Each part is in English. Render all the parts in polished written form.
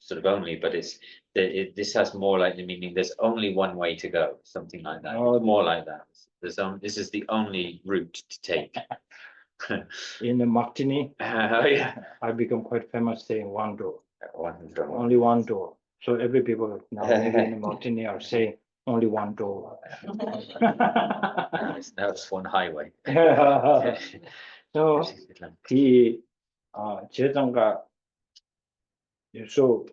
sort of only, but this has more like the meaning. There's only one way to go, something like that. Oh, more like that. This is the only route to take. In the Martini, Yeah. I become quite famous saying one door. One door. Only one door. So every people now maybe in the Martini are saying only one door. Now it's one highway. So the Chetanka, so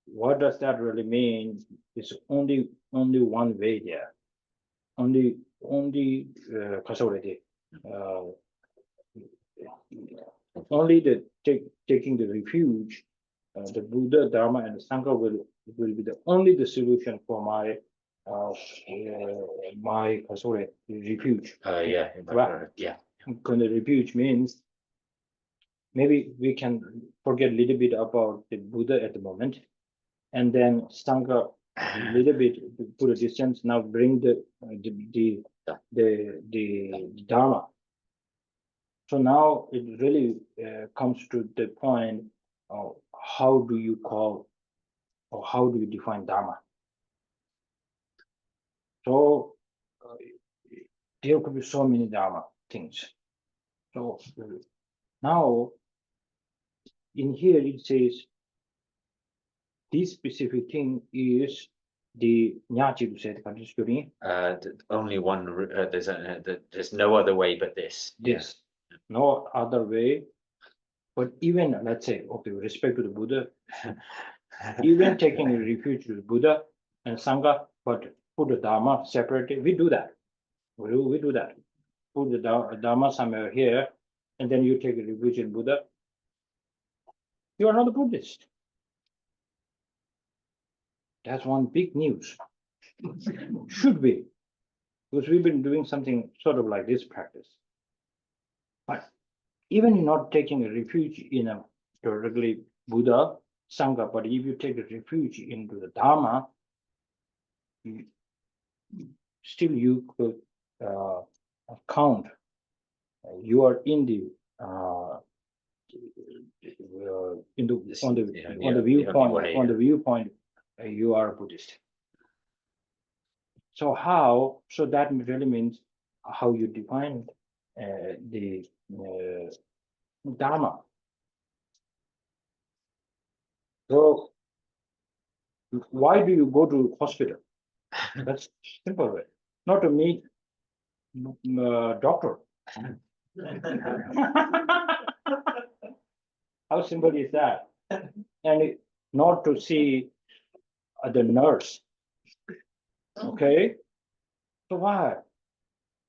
what does that really mean? It's only one way there. Only only the taking the refuge, the Buddha, Dharma, and the Sangha will be the solution for my refuge. Yeah. Right. Yeah. Because the refuge means maybe we can forget a little bit about the Buddha at the moment, and then Sangha a little bit put a distance. Now bring the Dharma. So now it really comes to the point of how do you call or how do you define Dharma? So there could be so many Dharma things. So now in here it says this specific thing is the Nyachi said only one. There's no other way but this. Yes, no other way. But even let's say, okay, with respect to the Buddha, even taking a refuge to the Buddha and Sangha, but put the Dharma separately, we do that. We do that. Put the Dharma somewhere here, and then you take a refuge in Buddha. You are not a Buddhist. That's one big news. Should be, because we've been doing something sort of like this practice. But even not taking a refuge in a directly Buddha, Sangha, but if you take a refuge into the Dharma, still you could count. You are in the on the viewpoint, you are a Buddhist. So how? So that really means how you define the Dharma. So why do you go to hospital? That's simple way. Not to meet doctor. How simple is that? And not to see the nurse. Okay. So why?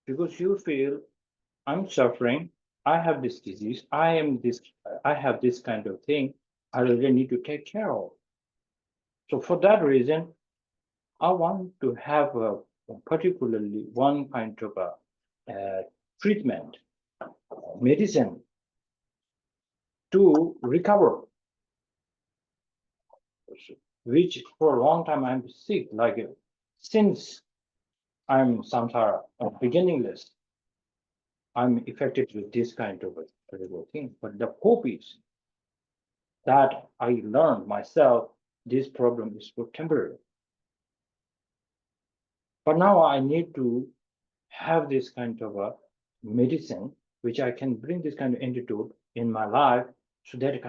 Because you feel I'm suffering. I have this disease. I have this kind of thing. I really need to take care of. So for that reason, I want to have particularly one kind of a treatment, medicine to recover, which for a long time I'm sick, like since I'm samsara, beginningless, I'm affected with this kind of a terrible thing. But the hope is that I learned myself, this problem is for temporary. But now I need to have this kind of a medicine, which I can bring this kind of antidote in my life, so that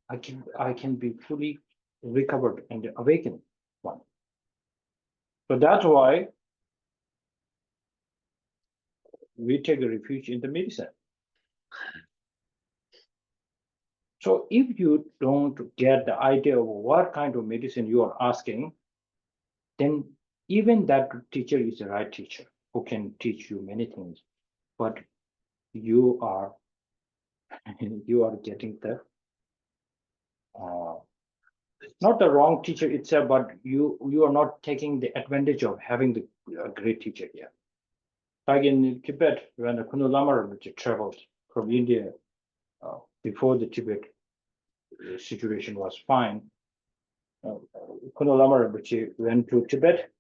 I can be fully recovered and awakened one. So that's why we take a refuge in the medicine. So if you don't get the idea of what kind of medicine you are asking, then even that teacher is the right teacher who can teach you many things, but you are getting the not the wrong teacher itself, but you are not taking the advantage of having the great teacher here. Like in Tibet, when the Kunu Lama traveled from India before the Tibet situation was fine, Kunu Lama went to Tibet,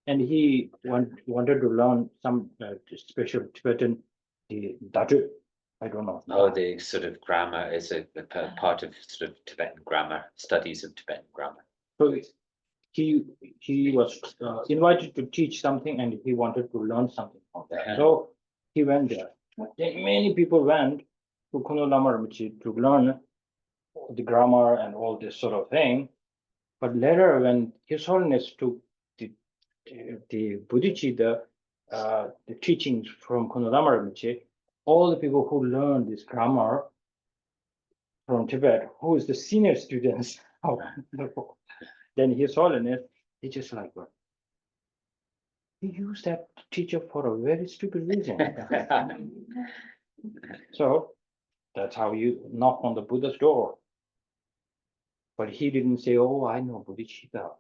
and he wanted to learn some special Tibetan the Datu, I don't know. Oh, the sort of grammar is a part of sort of Tibetan grammar, studies of Tibetan grammar. So he was invited to teach something, and he wanted to learn something from that. So he went there. Then many people went to Kuno Lama Rinpoche to learn the grammar and all this sort of thing. But later, when His Holiness took the bodhicitta, the teachings from Kuno Lama Rinpoche, all the people who learned this grammar from Tibet, who is the senior students of then His Holiness, he just like, well, he used that teacher for a very stupid reason. So that's how you knock on the Buddha's door. But he didn't say, oh, I know bodhicitta.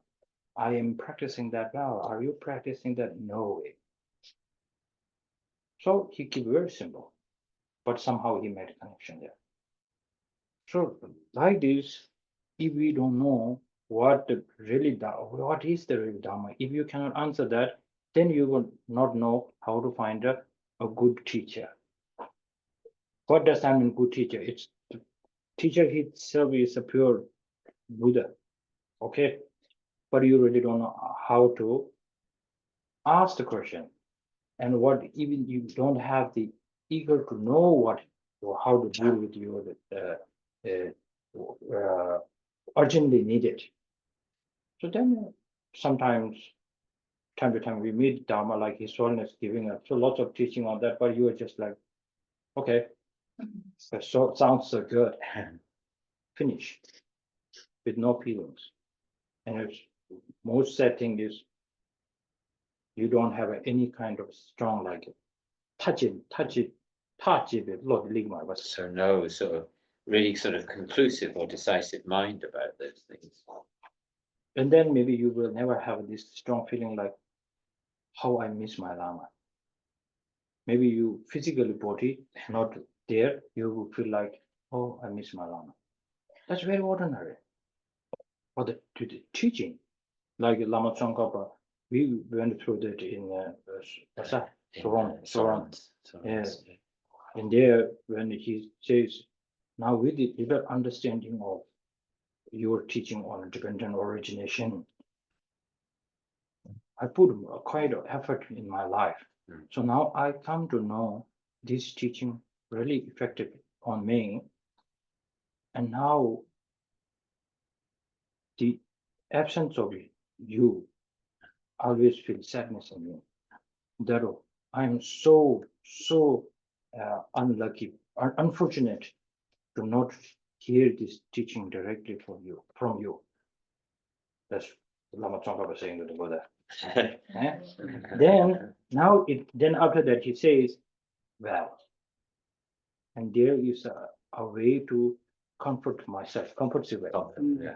I am practicing that now. Are you practicing that? No way. So he kept very simple, but somehow he made a connection there. So like this, if we don't know what is the real Dharma, if you cannot answer that, then you will not know how to find a good teacher. What does that mean, good teacher? It's the teacher itself is a pure Buddha, okay? But you really don't know how to ask the question, and what even you don't have the eager to know what or how to deal with your urgently needed. So then sometimes, time to time, we meet Dharma like His Holiness giving us so lots of teaching on that, but you are just like, okay, so sounds so good, finish with no feelings. And it's, most sad thing is you don't have any kind of strong like touch it, Lord Ligma was. So no sort of really sort of conclusive or decisive mind about those things. And then maybe you will never have this strong feeling like how I miss my Lama. Maybe you physically body not there, you will feel like, oh, I miss my Lama. That's very ordinary. But to the teaching, like Lama Tsongkhapa, we went through that in Serkong. Yes. And there, when he says, now with the deeper understanding of your teaching on dependent origination, I put quite an effort in my life. So now I come to know this teaching really effective on me. And now the absence of you always feel sadness in me. That I am so unlucky, unfortunate to not hear this teaching directly from you. That's Lama Tsongkhapa was saying to the Buddha. Then after that he says, well, and there is a way to comfort myself, comfort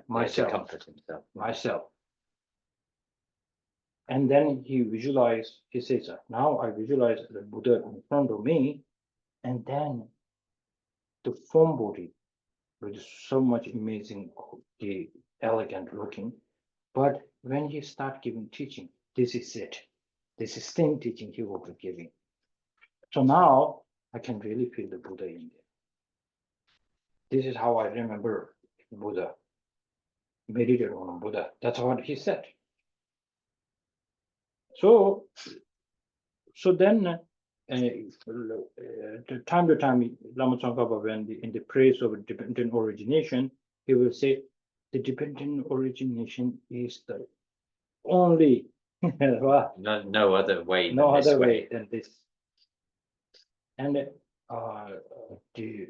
myself. And then he says, now I visualize the Buddha in front of me, and then the form body with so much amazing, elegant looking. But when he start giving teaching, this is it. This is same teaching he will be giving. So now I can really feel the Buddha in there. This is how I remember Buddha, meditate on Buddha. That's what he said. So then, time to time, Lama Tsongkhapa, when in the praise of dependent origination, he will say, the dependent origination is the only no other way than this. And the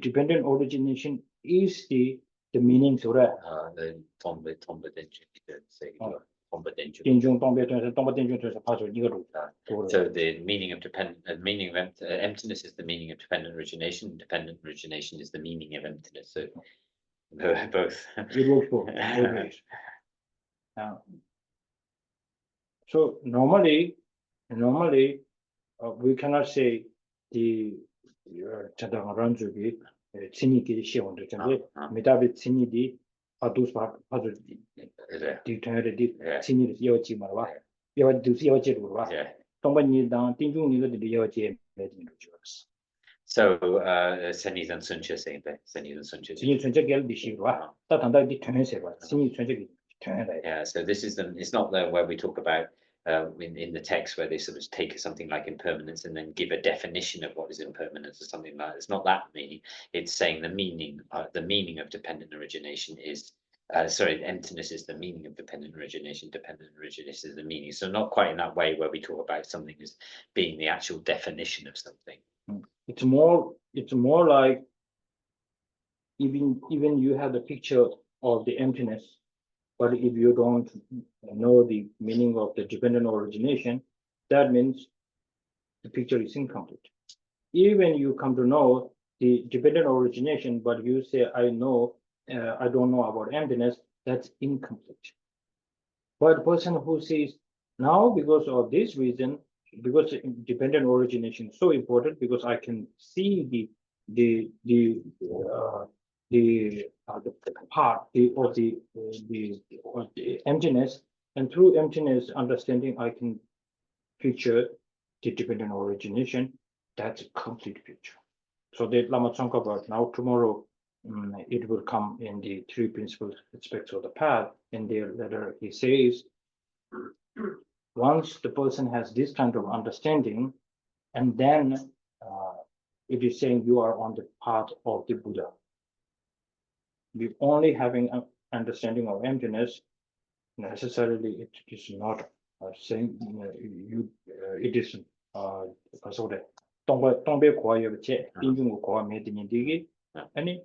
dependent origination is the meaning so that the Tomba so the meaning of emptiness is the meaning of dependent origination. Dependent origination is the meaning of emptiness. So both. It works both ways. So normally we cannot say the Chadang Ranjubi Tsiniki Shion the Chamber, Metabi Tsinidi, Adus Padu Deterred Tsini Yochi Marwa, Yodu Yochi Rua. So, Senizan Suncha saying that, Senizan Suncha. Yeah, so this is it's not where we talk about in the text where they sort of take something like impermanence and then give a definition of what is impermanence or something like that. It's not that meaning. It's saying the meaning of dependent origination is emptiness is the meaning of dependent origination is the meaning. So not quite in that way where we talk about something as being the actual definition of something. It's more like even you have the picture of the emptiness, but if you don't know the meaning of the dependent origination, that means the picture is incomplete. Even you come to know the dependent origination, but you say, I don't know about emptiness, that's incomplete. But the person who says, now because of this reason, because dependent origination is so important, because I can see the part of the emptiness, and through emptiness understanding, I can picture the dependent origination. That's a complete picture. So that Lama Tsongkhapa, now tomorrow, it will come in the three principal aspects of the path. In their letter, he says, once the person has this kind of understanding, and then it is saying you are on the path of the Buddha. With only having an understanding of emptiness, necessarily it is not saying it is so that 동배 고아여체 인중고 고아 메디니디기 아니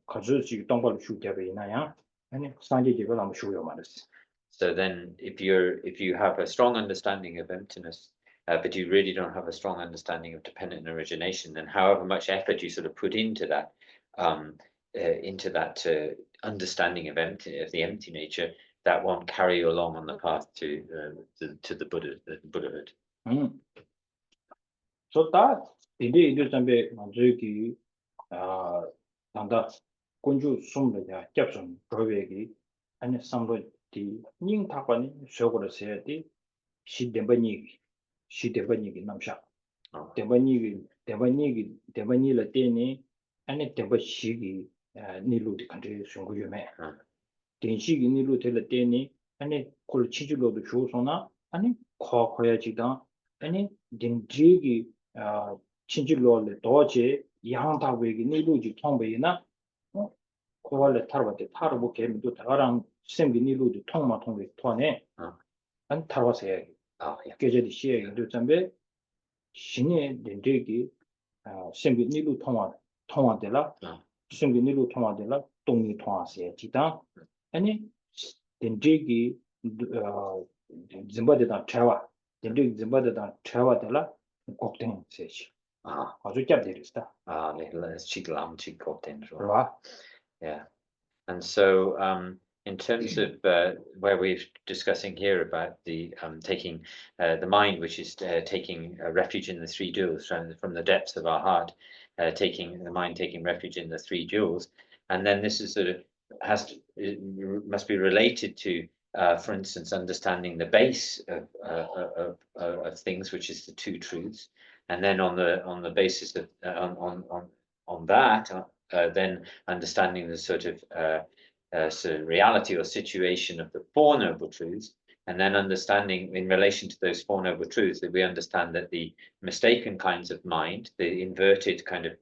가주시 동발 슈게베 있나야 아니 산지지가 너무 쉬워요 말았어. So then if you have a strong understanding of emptiness, but you really don't have a strong understanding of dependent origination, then however much effort you sort of put into that understanding of the empty nature, that won't carry you along on the path to the Buddhahood. So that 이제 담배 저기 단다 군주 숨을 잡선 거기에 아니 삼로디 닝 타관이 저거를 세야지 시대번이기 남샤 대번이를 때니 아니 대번시기 니루디 컨트리 송구유매 denshiki nilu tela teni ane kol chichilodo shusona ane khoyajidan ane dendrigi chichilole doje yangtawegi niluji tongbayina kowale tarwate tarwo kemido tagarang semgi niluji tongma tongwe toane an tarwasayagi gejadi shiyagi ndo zambe shine dendrigi semgi nilu tongwa dela semgi nilu tongwa dela tongi tongwa sayajidang 아니 덴지기 짐바데다 차와 덴지 짐바데다 차와들라 곡된 세시 아주 잡데리스다 네 치글람 치곡된 right yeah. And so in terms of where we're discussing here about the taking the mind, which is taking refuge in the three jewels from the depths of our heart, taking refuge in the three jewels, and then this is sort of must be related to, for instance, understanding the base of things, which is the two truths, and then on the basis of on that, then understanding the sort of reality or situation of the Four Noble Truths, and then understanding in relation to those Four Noble Truths that we understand that the mistaken kinds of mind, the inverted kind of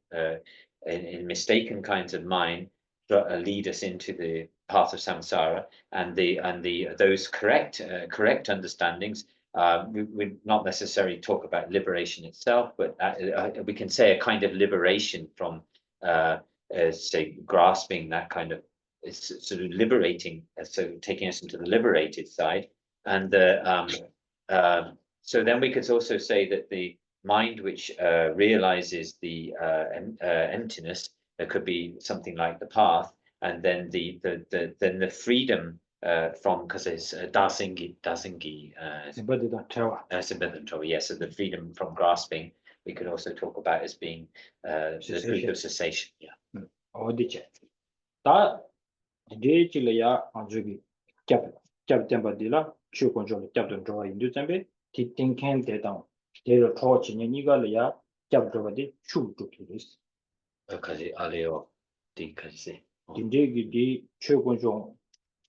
in mistaken kinds of mind, lead us into the path of samsara, and those correct understandings. We not necessarily talk about liberation itself, but we can say a kind of liberation from, say, grasping that kind of, it's sort of liberating, so taking us into the liberated side, and so then we could also say that the mind which realizes the emptiness. There could be something like the path, and then the freedom from, because it's dasingi. Yes, so the freedom from grasping. We could also talk about as being the truth of cessation. Yeah. 어디지? 다 디제질이야 아주기 캡 tempadila chu control captain draw in the tembe Titinken Dedam, Dero Torch in Nigalia, Jabdovadi, Chu to this. Okay, aleo di kasi. Dindigi di Chogonjong,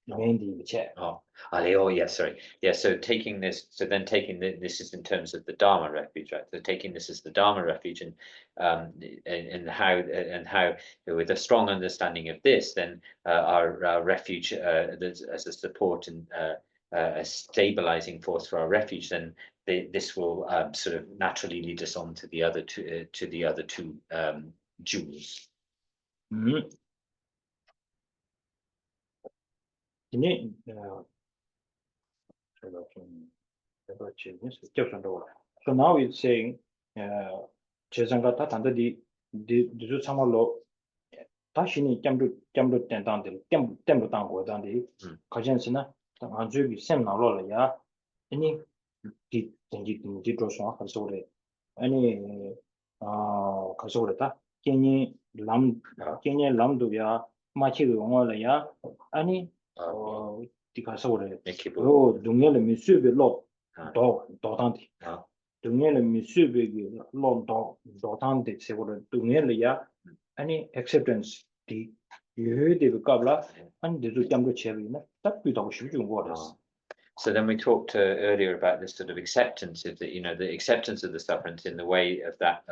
Mendi Chet. Oh, aleo, yes, sorry. Yeah, so taking this, so then taking this is in terms of the Dharma refuge, right? So taking this as the Dharma refuge and how with a strong understanding of this, then our refuge as a support and a stabilizing force for our refuge, then this will sort of naturally lead us on to the other two jewels. So now it's saying, Chesangata Tanda di Samalo Tashini Temdu Tentandi, Tembu Tango Dandi, Kajensina, Anjubi Seminal ya, any Didrosan Kasore, any Kasoreta, Kenny Lamdu ya, Machi ya, any Tikasore, oh, Dungel Misubi Lot, Dotanti. Dungel Misubi Lot Dotanti, Sever Dungel ya, any acceptance, the Gabla, and the Jambu Cherry, that we don't shoot waters. So then we talked earlier about this sort of acceptance of the, the acceptance of the sufferance in the way of that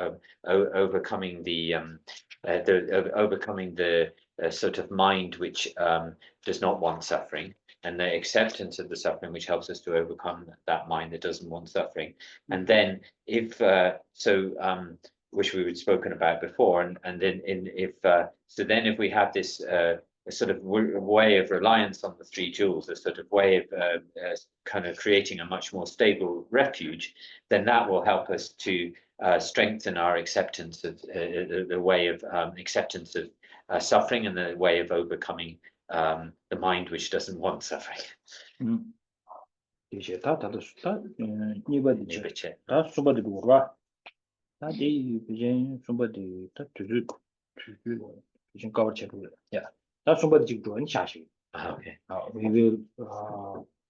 overcoming the sort of mind which does not want suffering, and the acceptance of the suffering which helps us to overcome that mind that doesn't want suffering. And then if which we had spoken about before, and then if we have this a sort of way of reliance on the three jewels, a sort of way of kind of creating a much more stable refuge, then that will help us to strengthen our acceptance of the way of acceptance of suffering and the way of overcoming the mind which doesn't want suffering. Yeah. That's somebody to Shashi. Okay. We will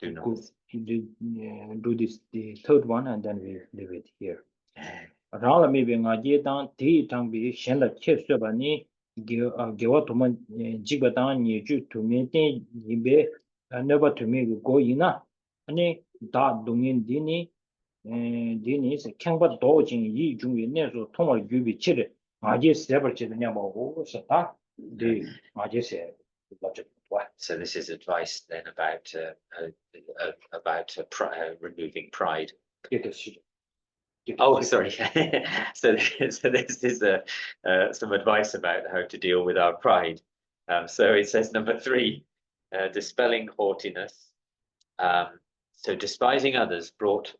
do this the third one and then we leave it here. Around maybe Najetan, Tea Tangbi, Shenda Chesubani, Gewatoman Jigatan, Yeju to maintain Yibe, and never to make go ina. Any that domain Dini, Dinis, Kangba dodging Yi Jung Nezo, Toma Yubi Chile. I just never chid the name of Sata. So this is advice then about removing pride. Oh, sorry. so this is some advice about how to deal with our pride. So it says number 3, dispelling haughtiness. So despising others brought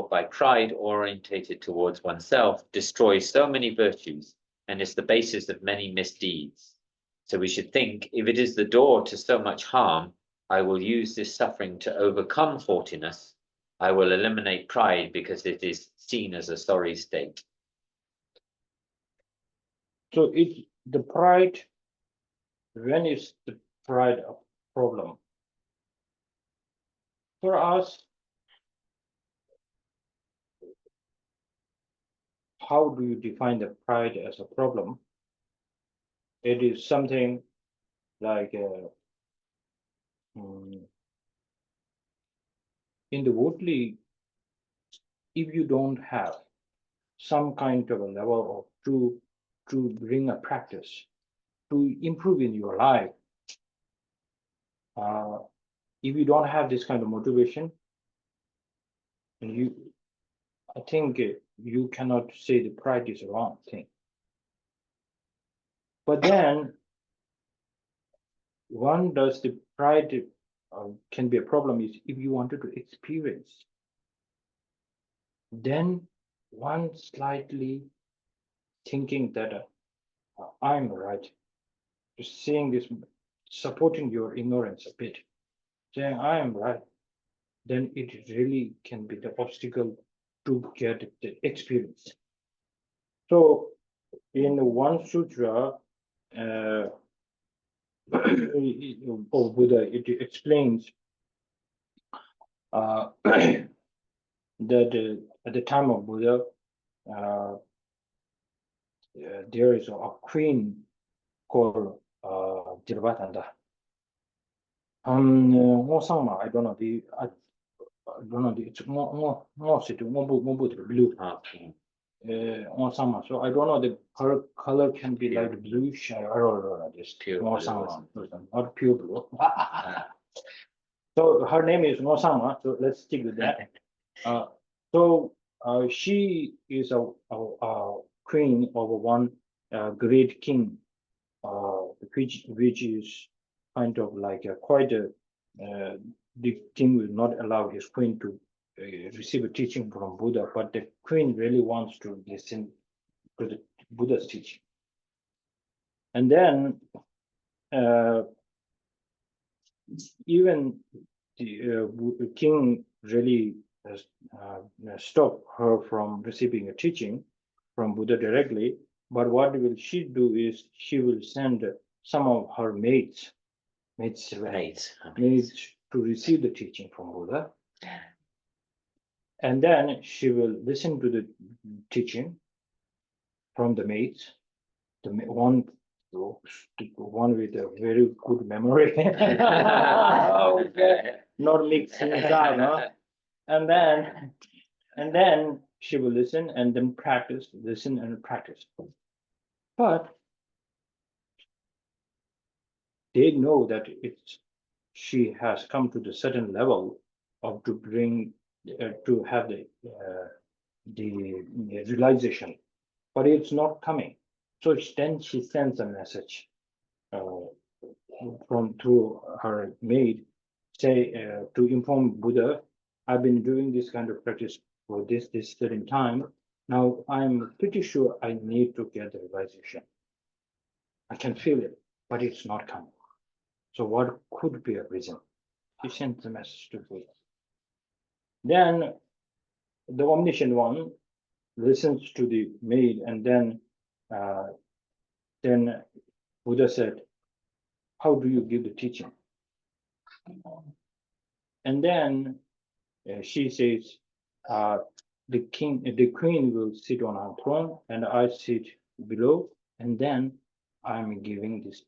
by pride orientated towards oneself destroys so many virtues and is the basis of many misdeeds. So we should think, if it is the door to so much harm, I will use this suffering to overcome haughtiness. I will eliminate pride because it is seen as a sorry state. So it's the pride, when is the pride a problem? For us, how do you define the pride as a problem? It is something like in the worldly, if you don't have some kind of a level of to bring a practice to improve in your life, if you don't have this kind of motivation, I think you cannot say the pride is a wrong thing. But then, one does the pride can be a problem is if you wanted to experience, then one slightly thinking that I'm right, just saying this, supporting your ignorance a bit, saying I am right, then it really can be the obstacle to get the experience. So in one sutra, Buddha, it explains that at the time of Buddha, there is a queen called Dirvatanda. I don't know it's more city, more blue. So I don't know her color can be like bluish or just Pure more blue. not pure blue. So her name is Mosama, so let's stick with that. So she is a queen of one great king, which is kind of like quite a the king will not allow his queen to receive a teaching from Buddha, but the queen really wants to listen to the Buddha's teaching. And then even the king really stopped her from receiving a teaching from Buddha directly. But what will she do is she will send some of her maids to receive the teaching from Buddha. And then she will listen to the teaching from the maids, the one with a very good memory. Okay. Not mixing up, huh? And then she will listen and then practice, listen and practice. But they know that she has come to the certain level of to bring to have the realization, but it's not coming. So then she sends a message from through her maid, say to inform Buddha, I've been doing this kind of practice for this certain time. Now I'm pretty sure I need to get the realization. I can feel it, but it's not coming. So what could be a reason? She sent the message to Buddha. Then the omniscient one listens to the maid, and then Buddha said, how do you give the teaching? And then she says, the queen will sit on her throne, and I sit below, and then I'm giving this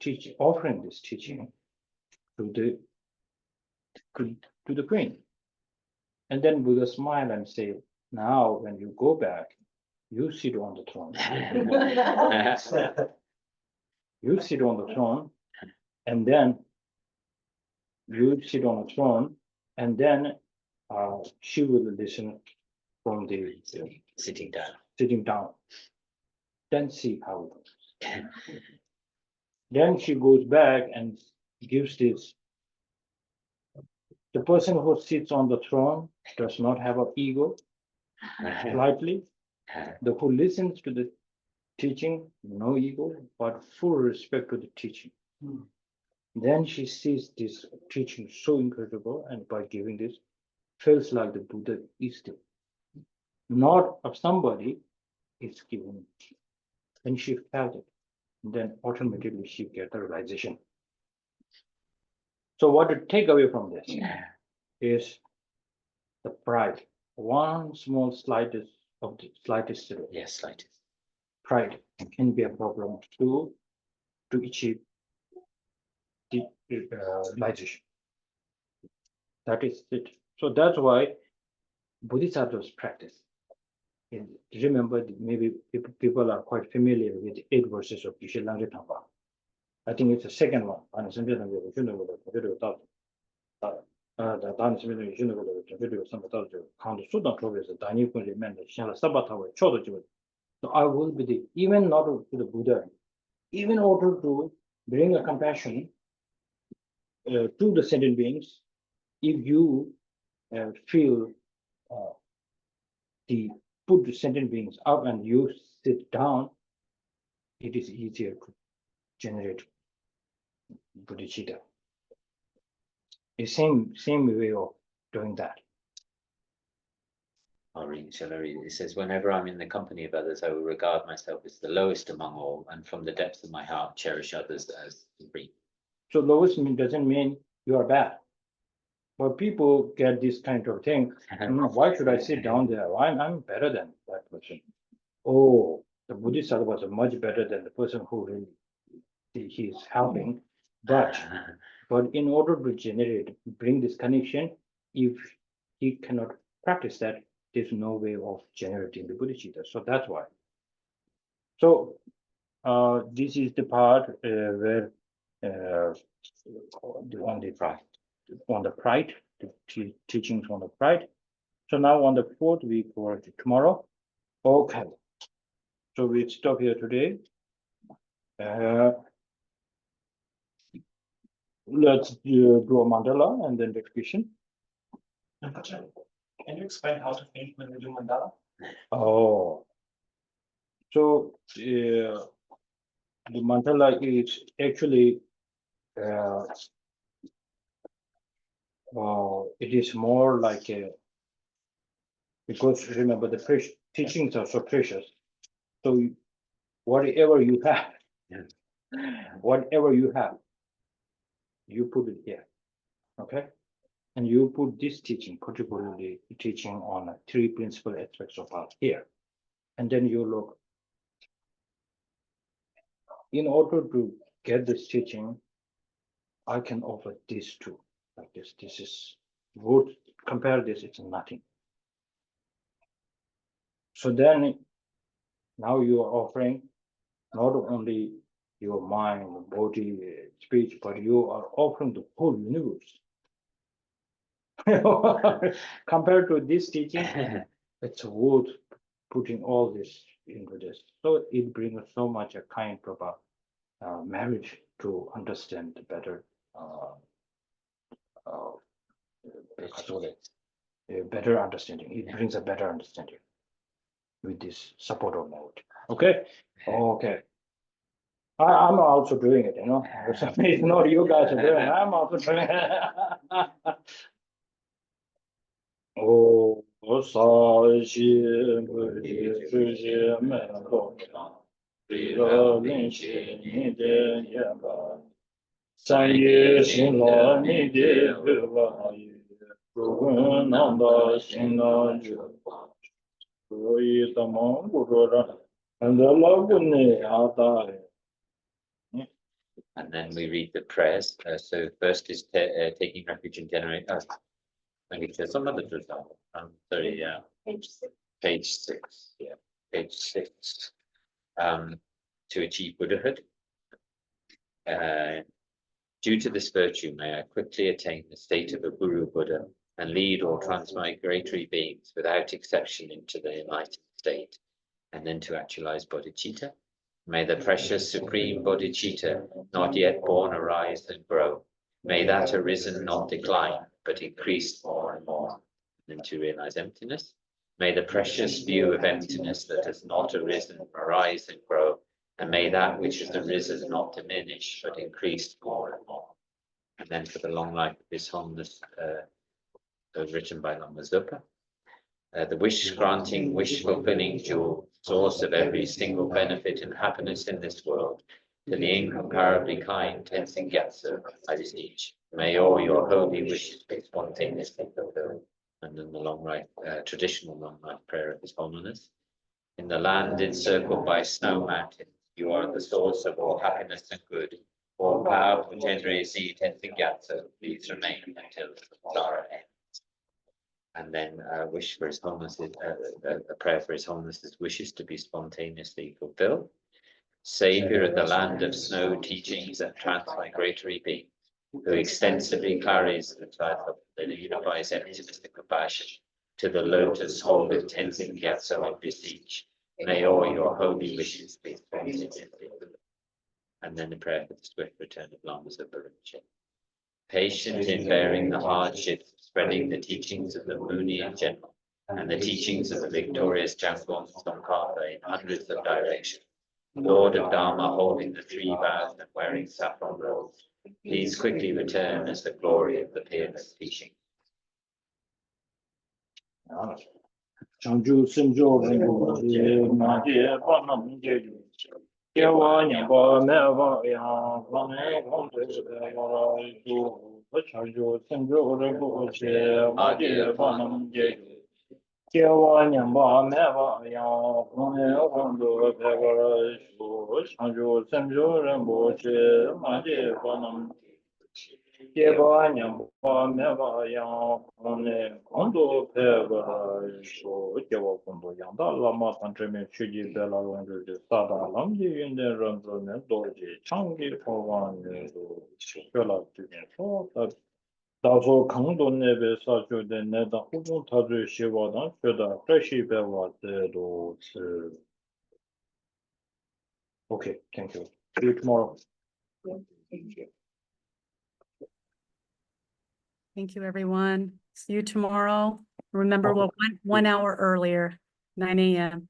teaching, offering this teaching to the queen. And then Buddha smiled and said, now when you go back, you sit on the throne. You sit on the throne, and then you sit on the throne, and then she will listen from the sitting down. Sitting down. Then see how it goes. Then she goes back and gives this. The person who sits on the throne does not have an ego, slightly. The who listens to the teaching, no ego, but full respect to the teaching. Then she sees this teaching so incredible, and by giving this, feels like the Buddha is there. Not of somebody, it's given. And she felt it. Then automatically she gets the realization. So what to take away from this is the pride. One small slightest of the slightest. Yes, slightest. Pride can be a problem to achieve the realization. That is it. So that's why Bodhisattvas practice. And remember, maybe people are quite familiar with 8 verses of Geshe Langre Tangpa. I think it's the second one. So I will be even not to the Buddha, even order to bring a compassion to the sentient beings. If you feel put the sentient beings up and you sit down, it is easier to generate bodhicitta. The same way of doing that. Shall I read it? It says, whenever I'm in the company of others, I will regard myself as the lowest among all, and from the depths of my heart cherish others as supreme. So lowest doesn't mean you are bad. But people get this kind of thing. Why should I sit down there? I'm better than that person. Oh, the bodhisattva was much better than the person who really he's helping. But in order to bring this connection, if he cannot practice that, there's no way of generating the bodhicitta. So that's why. So this is the part where on the pride, the teachings on the pride. So now on the 4th week or tomorrow. Okay. So we stop here today. Let's do a mandala and then the question. Can you explain how to think when you do mandala? Oh, so the mandala is actually it is more like a, because remember the teachings are so precious. So whatever you have, whatever you have, you put it here, okay? And you put this teaching, particularly teaching on 3 principal aspects of art here. And then you look, in order to get this teaching, I can offer this too, like this. This is wood, compare this, it's nothing. So then now you are offering not only your mind, body, speech, but you are offering the whole universe. Compared to this teaching, it's wood putting all this into this. So it brings so much a kind of a marriage to understand better, better understanding. It brings a better understanding with this support of mode. Okay? Okay. I'm also doing it, you know. It's not you guys are doing it, I'm also doing it. Oh, And then we read the prayers. So first is taking refuge in generation. Some other sorry, yeah. Page 6. Yeah, page 6. To achieve Buddhahood. Due to this virtue, may I quickly attain the state of a Guru Buddha and lead all transmigratory beings without exception into the enlightened state, and then to actualize bodhicitta. May the precious supreme bodhicitta not yet born arise and grow. May that arisen not decline, but increase more and more, and then to realize emptiness. May the precious view of emptiness that has not arisen arise and grow, and may that which has arisen not diminish, but increase more and more. And then for the long life of His Holiness, written by Lama Zopa. The wish-granting, wish-fulfilling jewel, source of every single benefit and happiness in this world, to the incomparably kind Tenzin Gyatso, I beseech, may all your holy wishes be spontaneously fulfilled. And then the traditional long life prayer of His Holiness. In the land encircled by snow mountains, you are the source of all happiness and good. All powerful Tenzin Gyatso, please remain until the samsara ends. And then wish for His Holiness, a prayer for His Holiness's wishes to be spontaneously fulfilled. Savior of the land of snow teachings and transmigratory beings, who extensively carries the title that unifies emptiness and compassion to the lotus hold of Tenzin Gyatso, I beseech, may all your holy wishes be spontaneously fulfilled. And then the prayer for the swift return of Lama Zopa Rinpoche. Patient in bearing the hardships, spreading the teachings of the Muni in general, and the teachings of the victorious Jamgon Tsongkhapa in hundreds of directions. Lord of Dharma, holding the 3 vows and wearing saffron robes, please quickly return as the glory of the peerless teaching. Yewa nyamba mewa yang wane kongde mewa yu chanju senju rebu che maje banam je Yewa nyamba mewa yang wane kongde mewa yu chanju senju rebu che maje banam Yewa nyamba mewa yang wane kongde mewa yu jewa kongdo yangda lama tantreme chuji bela rongju je sada lamji yunde ranzo ne doji changi kowan ne do shola tuyen so daso kangdo nebe sa de ne da ubun tazu shiwa dan shoda preshi bewa de do Okay, thank you. See you tomorrow. Thank you, everyone. See you tomorrow. Remember, well, one hour earlier, 9 a.m.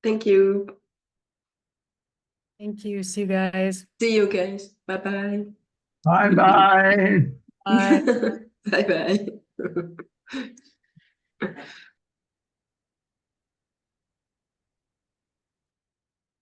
Thank you. Thank you. See you guys. See you guys. Bye-bye. Bye-bye. Bye. Bye-bye.